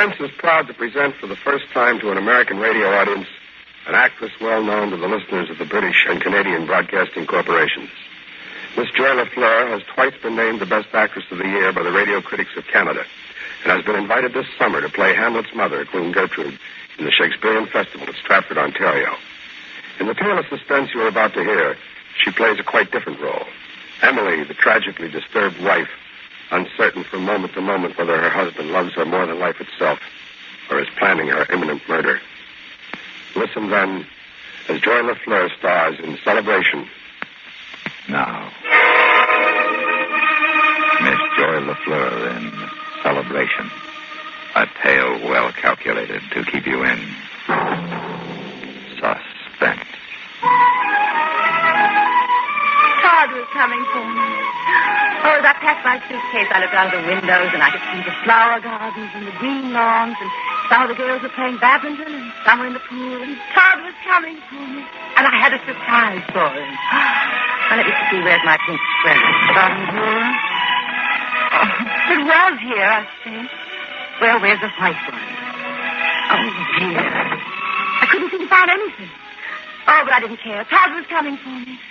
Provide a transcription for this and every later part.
Suspense is proud to present for the first time to an American radio audience an actress well known to the listeners of the British and Canadian broadcasting corporations. Miss Joy Lefleur has twice been named the Best Actress of the Year by the Radio Critics of Canada and has been invited this summer to play Hamlet's mother, Queen Gertrude, in the Shakespearean Festival at Stratford, Ontario. In the tale of suspense you are about to hear, she plays a quite different role. Emily, the tragically disturbed wife, uncertain from moment to moment whether her husband loves her more than life itself or is planning her imminent murder. Listen, then, as Joy Lefleur stars in Celebration. Now, Miss Joy Lefleur in Celebration. A tale well calculated to keep you in suspense. Todd was coming for me. Oh, as I packed my suitcase, I looked out of the windows and I could see the flower gardens and the green lawns, and some of the girls were playing badminton and some were in the pool, and Todd was coming for me. And I had a surprise for him. Now, let me see, where's my pink sweater? Bonjour. Oh, it was here, I think. Well, where's the white one? Oh, dear. I couldn't seem to find anything. Oh, but I didn't care. Todd was coming for me.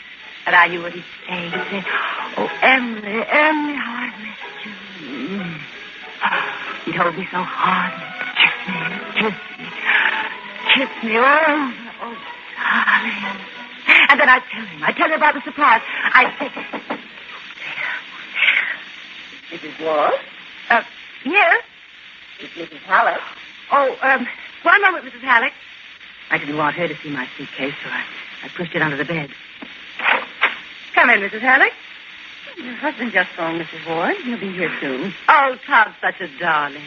And I knew what he'd say. He'd say, "Oh, Emily, Emily, how I've missed you." He'd hold me so hard. Kiss me, kiss me, kiss me. Oh, darling. And then I'd tell him about the surprise. I'd say, Mrs. Ward? Yes? It's Mrs. Halleck. Oh, one moment, Mrs. Halleck. I didn't want her to see my suitcase, so I pushed it under the bed. Come in, Mrs. Halleck. Your husband just phoned, Mrs. Ward. He'll be here soon. Oh, Todd's such a darling.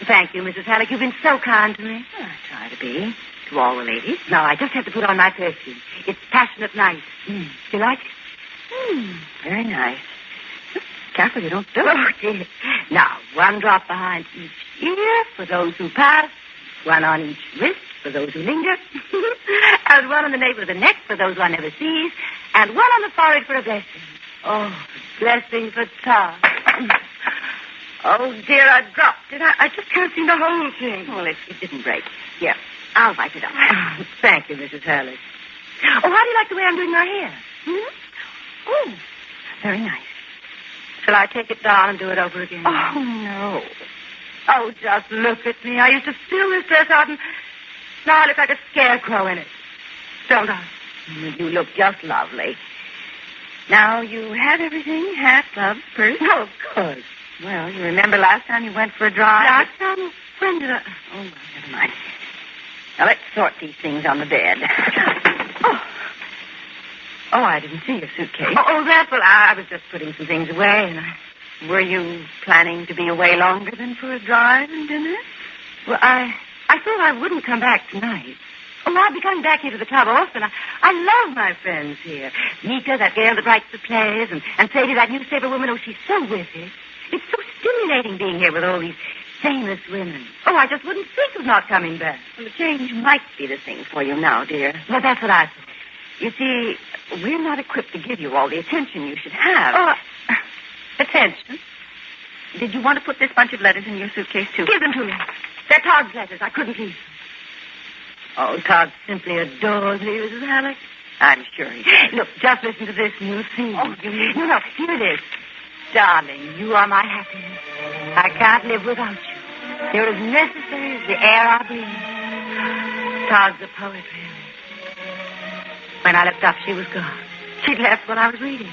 Thank you, Mrs. Halleck. You've been so kind to me. I try to be. To all the ladies. No, I just have to put on my perfume. It's Passionate Night. Do you like it? Very nice. Careful you don't do it. Oh, dear. Now, one drop behind each ear for those who pass, one on each wrist for those who linger, and one on the nape of the neck for those one never sees, and one on the forehead for a blessing. Oh, blessing for Todd. Oh, dear, I dropped it. I just can't see the whole thing. Well, it didn't break. Here, I'll wipe it up. Thank you, Mrs. Hurley. Oh, how do you like the way I'm doing my hair? Oh, very nice. Shall I take it down and do it over again? Oh, no. Oh, just look at me. I used to fill this dress out, and now I look like a scarecrow in it. Don't I? You look just lovely. Now, you have everything? Hat, gloves, purse? Oh, of course. Well, you remember last time you went for a drive? Last time? When did I? Oh, well, never mind. Now, let's sort these things on the bed. Oh, I didn't see your suitcase. Oh, that? Well, I was just putting some things away, and Were you planning to be away longer than for a drive and dinner? Well, I thought I wouldn't come back tonight. Oh, I'll be coming back here to the club often. I love my friends here. Mika, that girl that writes the plays, and Sadie, that newspaper woman. Oh, she's so wicked. It's so stimulating being here with all these famous women. Oh, I just wouldn't think of not coming back. Well, the change might be the thing for you now, dear. Well, that's what I thought. You see, we're not equipped to give you all the attention you should have. Oh, attention? Did you want to put this bunch of letters in your suitcase, too? Give them to me. They're Todd's letters. I couldn't leave them. Oh, Todd simply adores me, Mrs. Halleck. I'm sure he does. Look, just listen to this new theme. Oh, No, here it is. Darling, you are my happiness. I can't live without you. You're as necessary as the air I breathe. Todd's a poet, really. When I looked up, she was gone. She'd left what I was reading.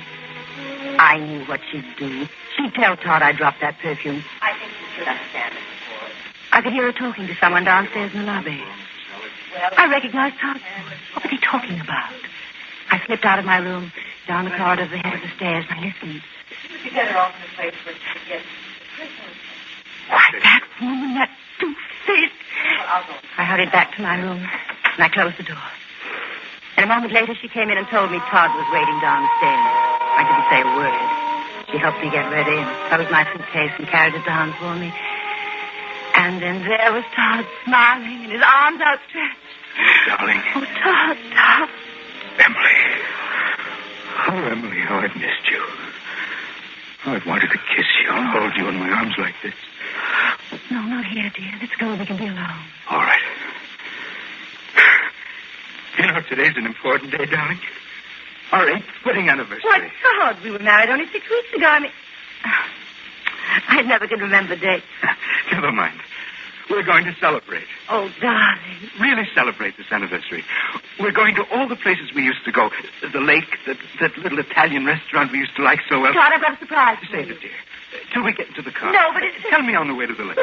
I knew what she'd do. She'd tell Todd I dropped that perfume. I think you should understand, Mrs. Ward. I could hear her talking to someone downstairs in the lobby. Well, I recognized Todd. What was he talking about? I slipped out of my room, down the corridor to the head of the stairs, and I listened. Together off in the place where she gets Christmas. Why, that woman, that two-faced... I hurried back to my room, and I closed the door. And a moment later, she came in and told me Todd was waiting downstairs. I didn't say a word. She helped me get ready and closed my suitcase and carried it down for me. And then there was Todd smiling and his arms outstretched. Darling. Oh, Todd. Emily. Oh, Emily, how I've missed you. Oh, I've wanted to kiss you and hold you in my arms like this. No, not here, dear. Let's go where we can be alone. All right. You know, today's an important day, darling. Our 8th wedding anniversary. Why, God, we were married only 6 weeks ago. I never can remember dates. Never mind. We're going to celebrate. Oh, darling. Really celebrate this anniversary. We're going to all the places we used to go. The lake, that little Italian restaurant we used to like so well. God, I've got a surprise for Save you. it, dear. Till we get into the car. No, but it's... Tell me on the way to the lake.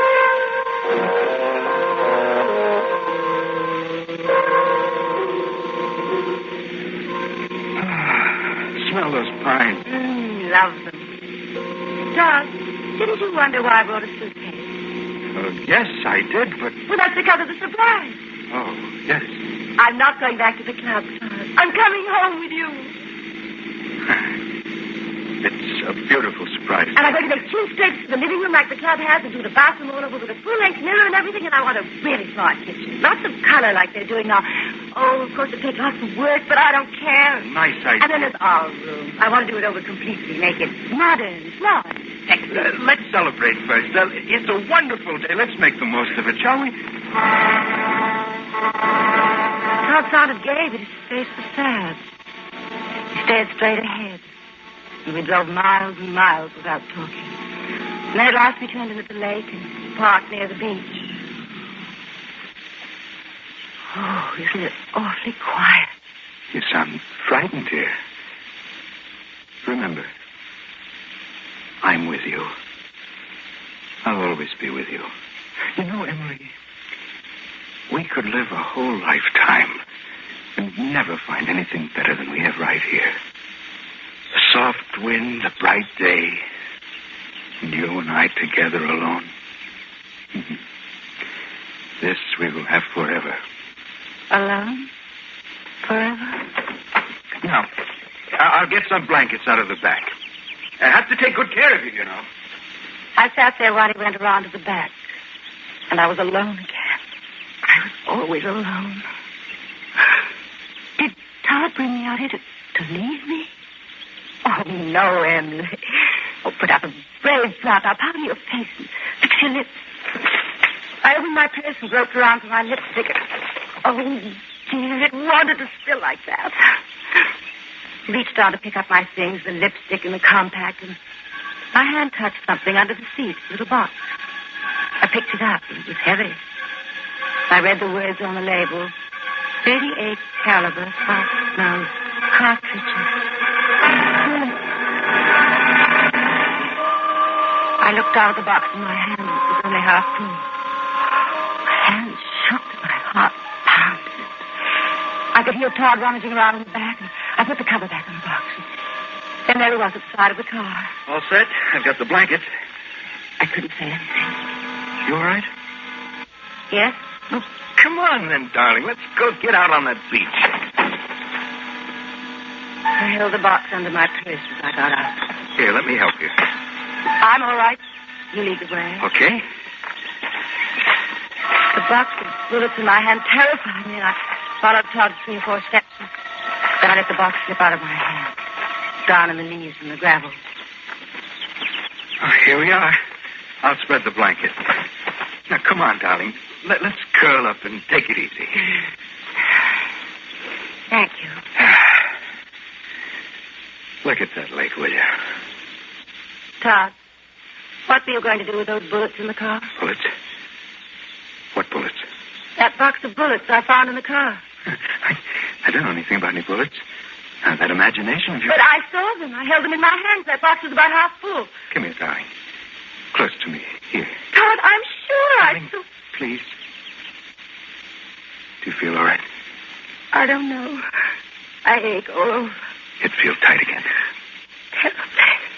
Smell those pines. Love them. Doug, didn't you wonder why I brought a suitcase? Yes, I did, but... Well, that's because of the surprise. Oh, yes. I'm not going back to the club, Todd. I'm coming home with you. It's a beautiful surprise. And I'm going to make 2 strips for the living room like the club has and do the bathroom all over with a full-length mirror and everything, and I want a really smart kitchen. Lots of color like they're doing now. Oh, of course, it takes lots of work, but I don't care. Nice idea. And then there's our room. I want to do it over completely, make it modern, smart, sexy. Let's celebrate first. It's a wonderful day. Let's make the most of it, shall we? Todd sounded gay, but his face was sad. He stared straight ahead. And we drove miles and miles without talking. And then at last we turned in at the lake and parked near the beach. Oh, isn't it awfully quiet? You sound frightened here. Remember, I'm with you. I'll always be with you. You know, Emily, we could live a whole lifetime and never find anything better than we have right here. The soft wind, the bright day, and you and I together alone. This we will have forever. Alone? Forever? Now, I'll get some blankets out of the back. I have to take good care of you, you know. I sat there while he went around to the back, and I was alone again. I was always alone. Did Todd bring me out here to leave me? Oh, no, Emily. Oh, put up a brave front. Now, powder your face and fix your lips. I opened my purse and groped around for my lipstick. Oh, dear, it wanted to spill like that. Reached down to pick up my things, the lipstick and the compact, and my hand touched something under the seat, a little box. I picked it up, and it was heavy. I read the words on the label, 38 caliber soft nose cartridges. I looked out of the box in my hand. It was only half full. My hand shook, my heart pounded. I could hear Todd rummaging around in the back, and I put the cover back on the box. Then there he was at the side of the car. All set? I've got the blanket. I couldn't say anything. You all right? Yes? Well, come on then, darling. Let's go get out on that beach. I held the box under my purse as I got out. Here, let me help you. I'm all right. You lead the way. Okay. The box with bullets in my hand terrified me, and I followed Todd 3 or 4 steps. Then I let the box slip out of my hand, down in the leaves and the gravel. Oh, here we are. I'll spread the blanket. Now, come on, darling. Let's curl up and take it easy. Thank you. Look at that lake, will you? Todd, what were you going to do with those bullets in the car? Bullets? What bullets? That box of bullets I found in the car. I don't know anything about any bullets. That imagination of yours. But I saw them. I held them in my hands. That box was about half full. Come here, darling. Close to me. Here. Todd, I'm sure Darling, I saw... please. Do you feel all right? I don't know. I ache all over. It feels tight again. Terribly.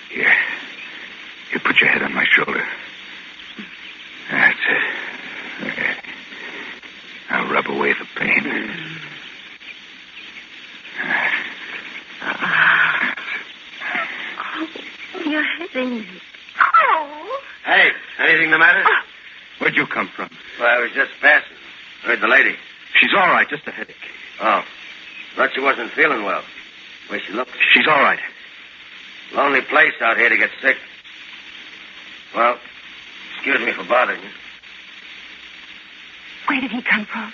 Here. You put your head on my shoulder. That's it. Okay. I'll rub away the pain. Oh, you're hitting me. Oh. Hey, anything the matter? Where'd you come from? Well, I was just passing. Heard the lady. She's all right, just a headache. Oh. Thought she wasn't feeling well. Way she looked. She's all right. Lonely place out here to get sick. Well, excuse me for bothering you. Where did he come from?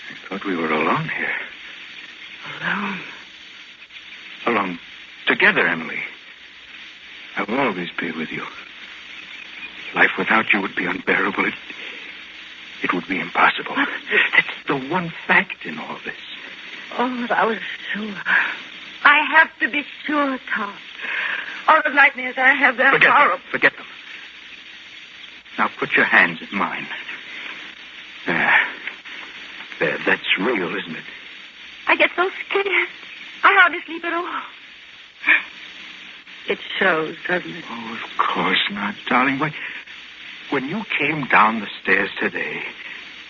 I thought we were alone here. Alone? Alone together, Emily. I will always be with you. Life without you would be unbearable. It would be impossible. That's the one fact in all this. Oh, if I was sure. I have to be sure, Tom. All the nightmares I have, they're horrible. Forget them. Now put your hands in mine. There. That's real, isn't it? I get so scared. I hardly sleep at all. It shows, doesn't it? Oh, of course not, darling. When you came down the stairs today,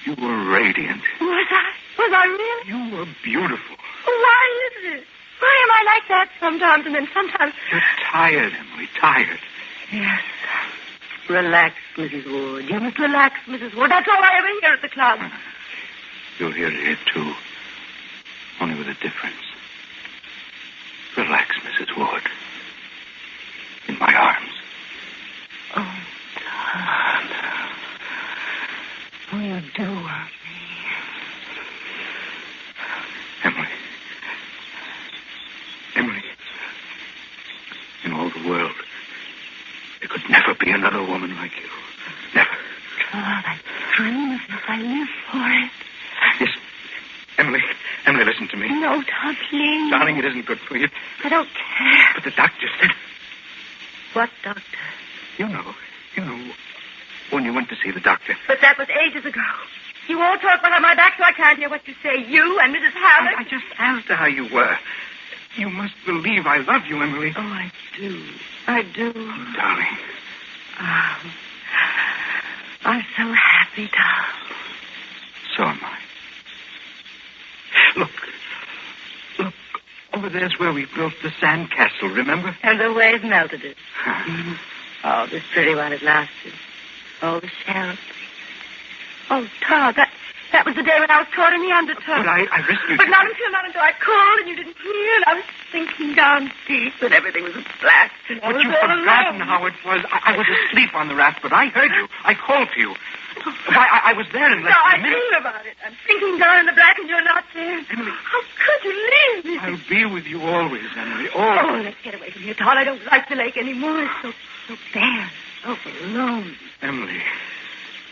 you were radiant. Was I? Was I really? You were beautiful. Why is it? Why am I like that sometimes and then sometimes... You're tired, Emily, tired. Yes. Relax, Mrs. Ward. You must relax, Mrs. Ward. That's all I ever hear at the club. You'll hear it here, too. Only with a difference. Relax, Mrs. Ward. In my arms. Oh, Todd. Oh, you do love me. Emily. In all the world, there could never be another woman like you. Never. Todd, I dream of this. I live for it. Yes. Emily, listen to me. No, Todd, please. Darling, it isn't good for you. I don't care. But the doctor said... What doctor? You know, when you went to see the doctor. But that was ages ago. You all talk behind my back, so I can't hear what you say. You and Mrs. Howard. I just asked her how you were. You must believe I love you, Emily. Oh, I do. I do. Oh, darling. Oh, I'm so happy, Tom. So am I. Look. Over there's where we built the sand castle, remember? And the waves melted it. Oh, this pretty one at last. Oh, the sheriff. Oh, Todd, that was the day when I was caught in the undertow. But I rescued But you. not until I called and you didn't hear, and I was sinking down deep and everything was a splash. But you've forgotten how it was. I was asleep on the raft, but I heard you. I called to you. I was there in less No, than I a minute. dream about it. I'm sinking down in the black and you're not there. Emily. How could you leave me? I'll be with you always, Emily, Oh, always. let's get away from here, Todd. I don't like the lake anymore. It's so bare, so alone. Emily,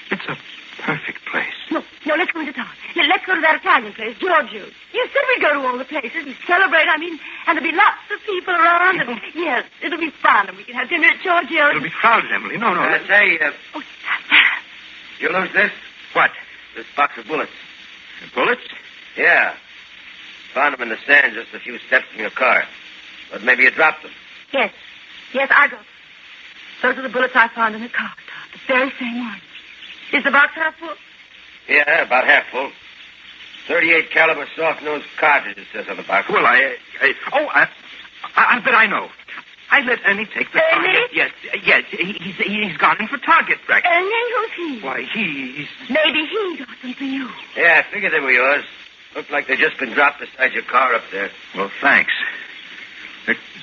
it's a perfect place. No, let's go into town. Let's go to that Italian place, Giorgio's. You said we'd go to all the places and celebrate, and there'll be lots of people around. And, yes, it'll be fun, and we can have dinner at Giorgio's. It'll be crowded, Emily. No. Say, Oh, you lose this? What? This box of bullets. Bullets? Yeah. Found them in the sand just a few steps from your car. But maybe you dropped them. Yes, I got them. Those are the bullets I found in the car, Todd. The very same ones. Is the box half full? Yeah, about half full. 38 caliber soft-nosed cartridge, it says on the box. Well, I bet I know. I let Ernie take the car. Ernie? Yes. He's gone in for target practice. And then who's he? Why, he's... Maybe he got them for you. Yeah, I figured they were yours. Looked like they'd just been dropped beside your car up there. Well, thanks.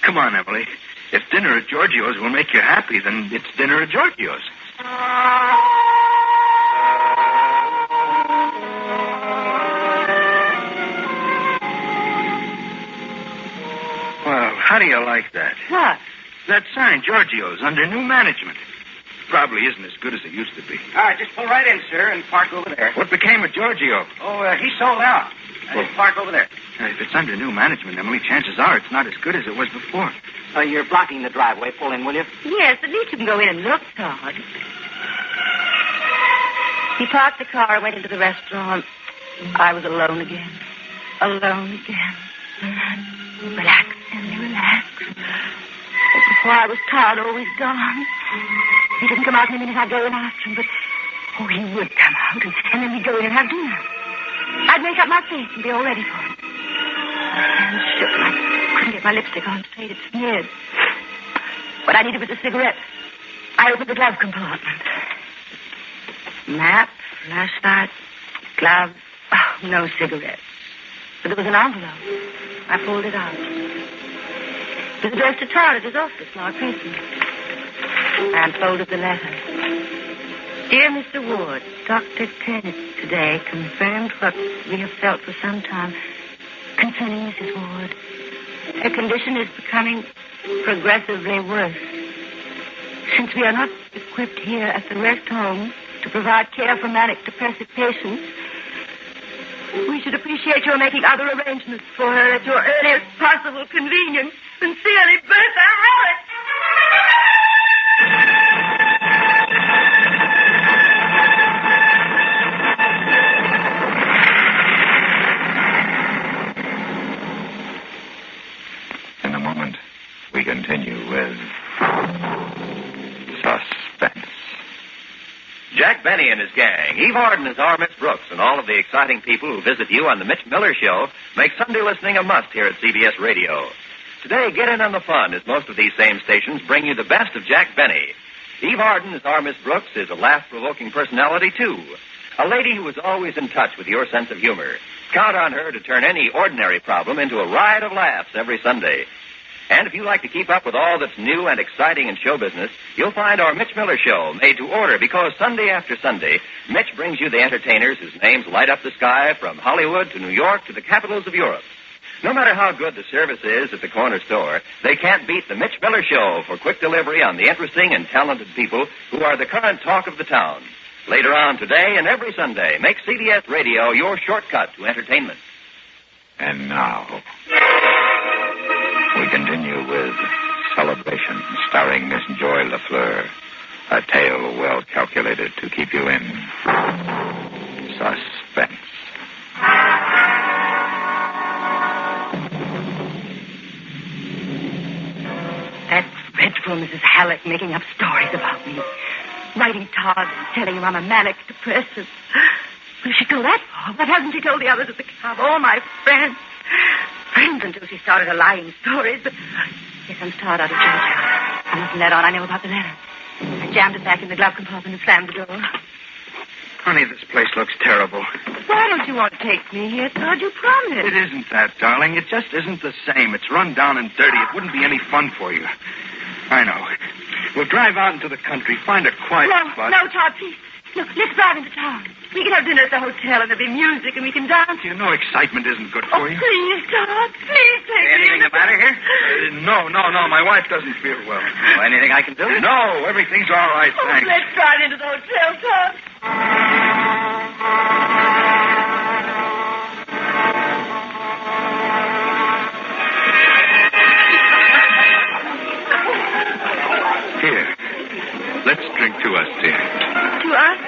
Come on, Emily. If dinner at Giorgio's will make you happy, then it's dinner at Giorgio's. Well, how do you like that? What? That sign, Giorgio's, under new management. Probably isn't as good as it used to be. All right, just pull right in, sir, and park over there. What became of Giorgio? Oh, he sold out. Just park over there. If it's under new management, Emily, chances are it's not as good as it was before. You're blocking the driveway. Pull in, will you? Yes, at least you can go in and look, Todd. He parked the car and went into the restaurant. I was alone again. Alone again. Relax, Emily, relax. Before I was tired, always gone. He didn't come out in a minute. I'd go and ask him, but... Oh, he would come out, and then we'd go in and have dinner. I'd make up my face and be all ready for him. My hands shook and I couldn't get my lipstick on straight. It smeared. What I needed was a cigarette. I opened the glove compartment. Map, flashlight, gloves. Oh, no cigarette. But there was an envelope. I pulled it out. It was addressed to Todd at his office, Mark Mason. I unfolded the letter. Dear Mr. Ward, Dr. Tennant today confirmed what we have felt for some time concerning Mrs. Ward. Her condition is becoming progressively worse. Since we are not equipped here at the rest home to provide care for manic depressive patients, we should appreciate your making other arrangements for her at your earliest possible convenience. Sincerely, Bertha Harris. In a moment, we continue with Suspense. Jack Benny and his gang, Eve Arden as our Miss Brooks, and all of the exciting people who visit you on the Mitch Miller Show make Sunday listening a must here at CBS Radio. Today, get in on the fun as most of these same stations bring you the best of Jack Benny. Eve Arden as our Miss Brooks is a laugh-provoking personality, too. A lady who is always in touch with your sense of humor. Count on her to turn any ordinary problem into a riot of laughs every Sunday. And if you like to keep up with all that's new and exciting in show business, you'll find our Mitch Miller Show made to order because Sunday after Sunday, Mitch brings you the entertainers whose names light up the sky from Hollywood to New York to the capitals of Europe. No matter how good the service is at the corner store, they can't beat the Mitch Miller Show for quick delivery on the interesting and talented people who are the current talk of the town. Later on today and every Sunday, make CBS Radio your shortcut to entertainment. And now, we continue with Celebration, starring Miss Joy Lefleur. A tale well calculated to keep you in suspense. That dreadful Mrs. Halleck making up stories about me. Writing Todd and telling him I'm a manic depressive. Well, she go that far. What hasn't she told the others at the club? All my friends. Friends until she started her lying stories. But yes, I'm started out of Georgia. And from that on, I know about the letter. I jammed it back in the glove compartment and slammed the door. Honey, this place looks terrible. Why don't you want to take me here, Todd? You promised. It isn't that, darling. It just isn't the same. It's run down and dirty. It wouldn't be any fun for you. I know. We'll drive out into the country, find a quiet spot. No, Todd, please. Look, let's drive into town. We can have dinner at the hotel, and there'll be music, and we can dance. You know excitement isn't good for you. Please, Todd. Please take me. Anything the matter here? No. My wife doesn't feel well. Oh, anything I can do? No, everything's all right, thanks. Let's drive into the hotel, Todd. Here. Let's drink to us, dear. To us?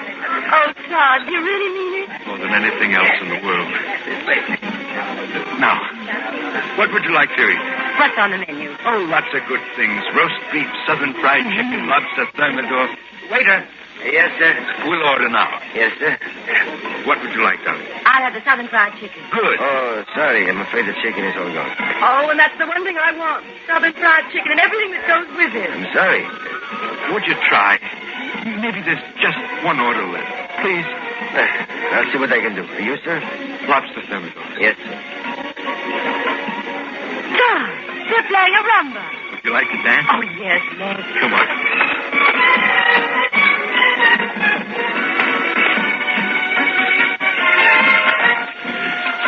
Oh, Todd, you really mean it? More than anything else in the world. Now, what would you like to eat? What's on the menu? Oh, lots of good things. Roast beef, southern fried chicken, lobster thermidor. Waiter. Yes, sir. We'll order now. Yes, sir. What would you like, darling? I'll have the southern fried chicken. Good. Oh, sorry. I'm afraid the chicken is all gone. Oh, and that's the one thing I want. Southern fried chicken and everything that goes with it. I'm sorry. Would you try? Maybe there's just one order left. Please. I'll see what I can do. Are you, sir? Lobster thermidor. Yes, sir. Todd, they're playing a rumba. Would you like to dance? Oh, yes, let's. Come on.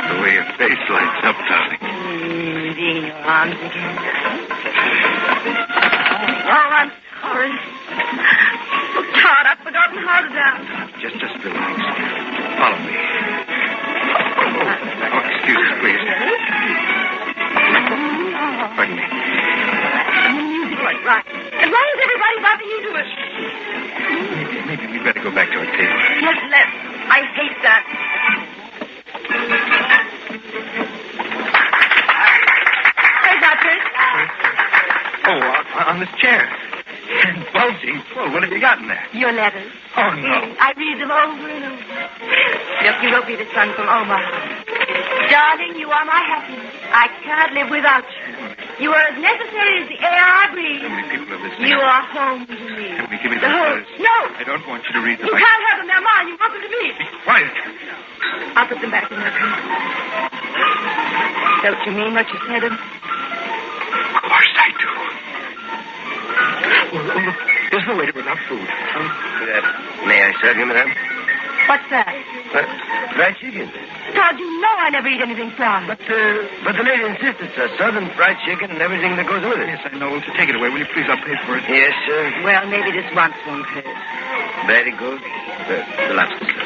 The way your face lights up, darling. Being in your arms again. Oh, I'm sorry. Oh, Todd, I've forgotten how to dance. Just relax. Follow me. Oh, excuse me, please. Pardon me. The music was right. And why is everybody bumping into us? Maybe we better go back to our table. Yes, let's. I hate that. Where's my purse? Oh, on this chair. And bulging full. What have you got in there? Your letters. Oh, no. I read them over and over. Look, you wrote me this one from Omaha. Darling, you are my happiness. I can't live without you. You are as necessary as the air I breathe. How many people are listening? You are home to me. Can we give me The those whole... letters? No! I don't want you to read them. You can't have them. They're mine. You want them to me. Be quiet. I'll put them back in your purse. Don't you mean what you said? Of course I do. Oh, look. is the waiter without food. May I serve you, madam? What's that? Fried chicken. Todd, you know I never eat anything fried. But the lady insists it's a southern fried chicken and everything that goes with it. Yes, I know. So take it away, will you please? I'll pay for it. Yes, sir. Well, maybe this once won't hurt. Very good. The lobster, sir.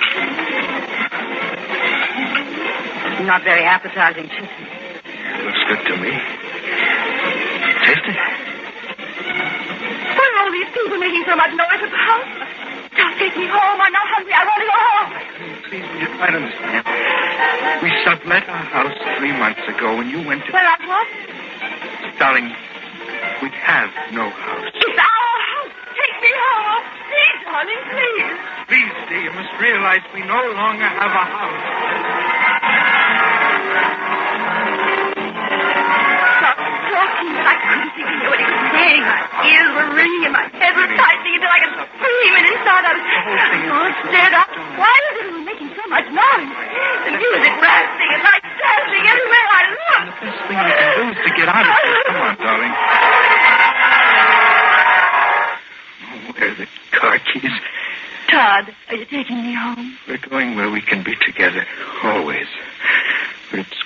Not very appetizing chicken. Looks good to me. Taste it. What are all these people making so much noise at the house? Don't take me home. I'm not hungry. I want to go home. Please, will you try to understand? We sublet our house 3 months ago when you went to... Well, I what? Darling, we have no house. It's our house. Take me home. Please, darling, please. Please, dear, you must realize we no longer have a house. Stop talking, but I couldn't even hear what he was saying. My ears were ringing and my head was tightening until I could scream, and inside I was all stirred up. Why was everyone making so much noise? The music rasping and lights dancing everywhere I looked. The best thing we can do is to get out of here. Come on, darling. Oh, where are the car keys? Todd, are you taking me home? We're going where we can be together, always. Where it's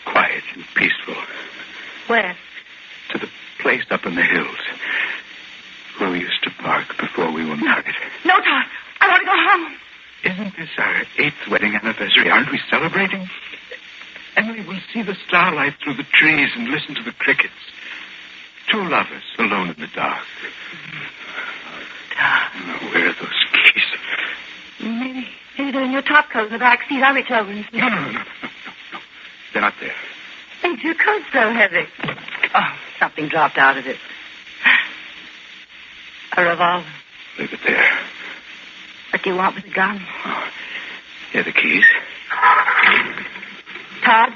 quiet and peaceful. Where? To the place up in the hills where we used to park before we were married. No, Todd. I want to go home. Isn't this our 8th wedding anniversary? Aren't we celebrating? Emily will see the starlight through the trees and listen to the crickets. 2 lovers alone in the dark. Todd. Oh, where are those keys? Maybe they're in your top coat in the back seat. I'll reach over and see. No. They're not there. Ain't your coat so heavy? Oh, something dropped out of it. A revolver. Leave it there. What do you want with a gun? Oh, here are the keys. Todd,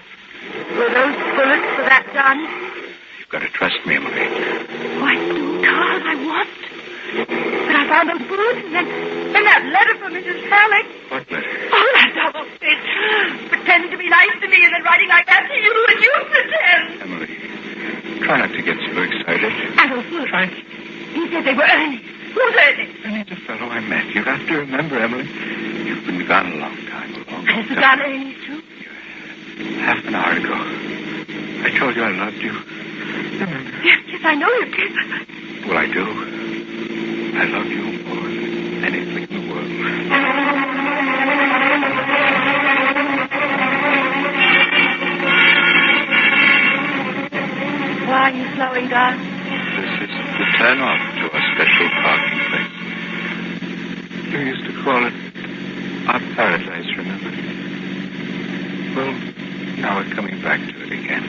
were those bullets for that gun? You've got to trust me, Emily. Why, Todd, I want to. But I found those bullets and then that letter from Mrs. Halleck. What letter? Oh, that double bitch. Pretending to be nice to me and then writing like that to you and you pretend. Emily, try not to get so excited. I don't look. Try. He said they were Ernie. Who's Ernie? Ernie's a fellow I met. You have to remember, Emily. You've been gone a long time. Has the gun Ernie, too? Half an hour ago. I told you I loved you. Remember? Yes, I know you did. Well, I do. I love you more than anything in the world. Why are you slowing down? This is the turn-off to our special parking place. You used to call it our paradise, remember? Well, now we're coming back to it again.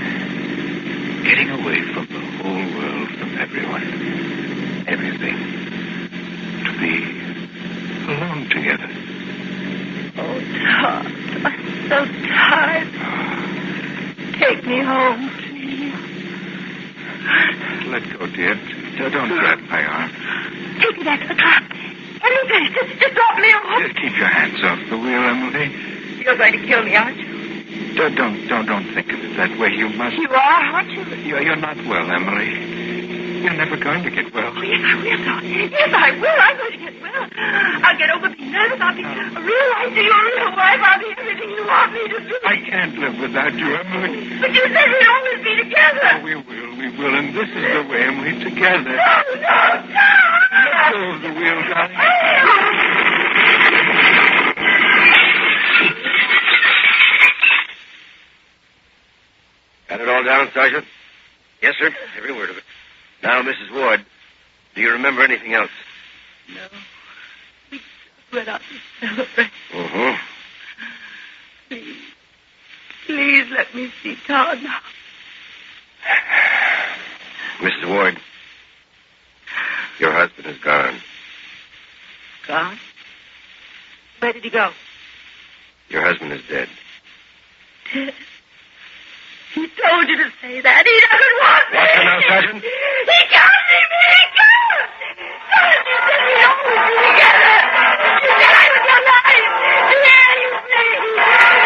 Getting away from the whole world, from everyone, everything. To be alone together. Oh, Todd, I'm so tired. Take me home, please. Let go, dear. Don't grab my arm. Take me back to the car. Anything. Just drop me off. Just keep your hands off the wheel, Emily. You're going to kill me, aren't you? Don't think of it that way. You must. You are, aren't you? You're not well, Emily. You're never going to get well. Oh, yes, I will, Todd. Yes, I will. I'm going to get well. I'll get over being nervous. I'll be a real life to your real wife. I'll be everything you want me to do. I can't live without you, Emily. But you said we'd always be together. Oh, we will, and this is the way, Emily, together. No, Todd. Let go of the wheel, darling. Got it all down, Sergeant? Yes, sir. Every word of it. Now, Mrs. Ward, do you remember anything else? No. We just went out to celebrate. Mm-hmm. Please let me see Todd now. Mrs. Ward, your husband is gone. Gone? Where did he go? Your husband is dead. Dead? He told you to say that. He doesn't want me. What's the now, Sergeant? He can't leave me. He can't. Sergeant, you said we'd always be together. You said I was your life. Here you say.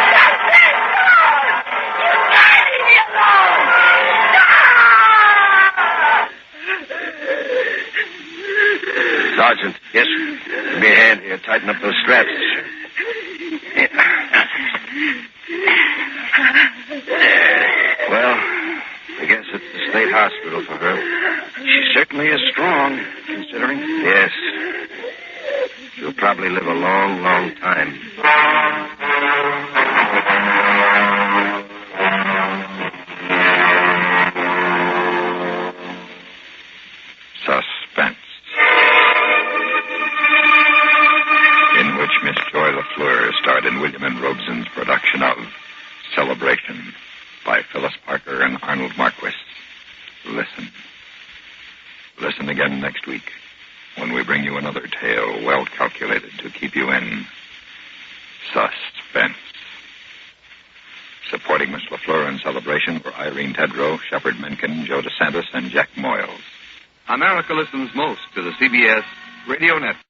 Stop this, Todd. You can't leave me alone. Stop! Sergeant. Yes, sir. Give me a hand here. Tighten up those straps. Well, I guess it's the state hospital for her. She certainly is strong, considering. Yes. She'll probably live a long, long time. Suspense, in which Miss Joy Lefleur starred in William and Robeson's production of Celebration by Phyllis Parker and Arnold Marquis. Listen. Listen again next week when we bring you another tale well calculated to keep you in suspense. Supporting Miss Lefleur in Celebration were Irene Tedrow, Shepard Mencken, Joe DeSantis, and Jack Moyles. America listens most to the CBS Radio Network.